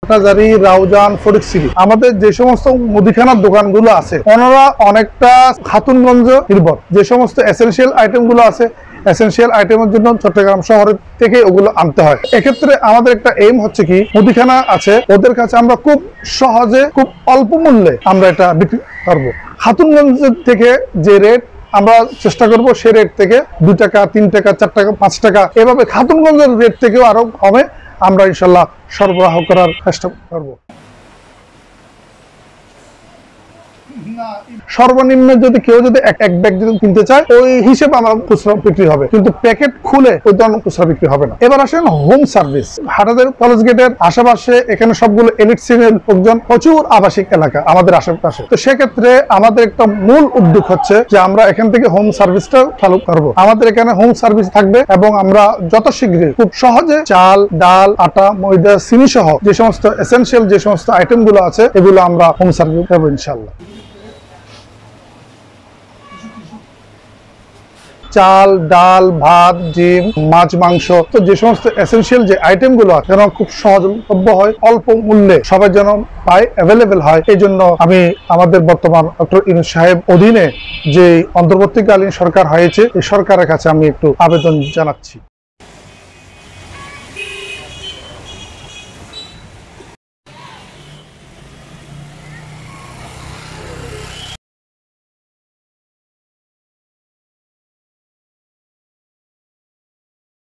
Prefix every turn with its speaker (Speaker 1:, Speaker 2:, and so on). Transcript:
Speaker 1: হাটহাজারী, রাউজান, ফটিকছড়ি আমাদের যে সমস্ত মুদিখানার দোকানগুলো আছে ওনারা অনেকটা খাতুনগঞ্জ নির্ভর। যে সমস্ত এসেনশিয়াল আইটেমগুলো আছে এসেনশিয়াল আইটেমের জন্য চট্টগ্রাম শহরের থেকে ওগুলো আনতে হয়। এক্ষেত্রে আমাদের একটা এইম হচ্ছে কি, মুদিখানা আছে ওদের কাছে আমরা খুব সহজে খুব অল্প মূল্যে আমরা এটা বিক্রি করবো। খাতুনগঞ্জ থেকে যে রেট আমরা চেষ্টা করব সে রেট থেকে 2 টাকা, 3 টাকা, 4 টাকা, 5 টাকা এভাবে খাতুনগঞ্জের রেট থেকেও আরো কমে আমরা ইনশাল্লাহ সরবরাহ করার চেষ্টা করব। সর্বনিম্ন যদি কেউ এক ব্যাগ যদি কিনতে চায় ওই হিসেবে আমার খুচরা বিক্রি হবে, কিন্তু প্যাকেট খুলে ওই ধরনের খুচরা বিক্রি হবে না। এবার আসেন হোম সার্ভিস। হাটহাজারী কলেজ গেটের আশেপাশে এখানে সবগুলো এলিট শ্রেণীর লোকজন, প্রচুর আবাসিক এলাকা আমাদের আশেপাশে। তো সেক্ষেত্রে আমাদের একটা মূল উদ্যোগ হচ্ছে যে আমরা এখান থেকে হোম সার্ভিসটা চালু করবো। আমাদের এখানে হোম সার্ভিস থাকবে এবং আমরা যত শীঘ্রই খুব সহজে চাল, ডাল, আটা, ময়দা, চিনি সহ যে সমস্ত এসেনশিয়াল যে সমস্ত আইটেম গুলো আছে এগুলো আমরা হোম সার্ভিস দেবো ইনশাল্লাহ। চাল, ডাল, ভাত, ডিম, মাছ, মাংস, তো যে সমস্ত এসেনশিয়াল যে আইটেম গুলো আছে যেন খুব সহজলভ্য হয়, অল্প মূল্যে সবাই যেন পায়, অ্যাভেলেবেল হয়। এই জন্য আমি আমাদের বর্তমান ডক্টর ইউনূস সাহেব অধীনে যে অন্তর্বর্তীকালীন সরকার হয়েছে এই সরকারের কাছে আমি একটু আবেদন জানাচ্ছি।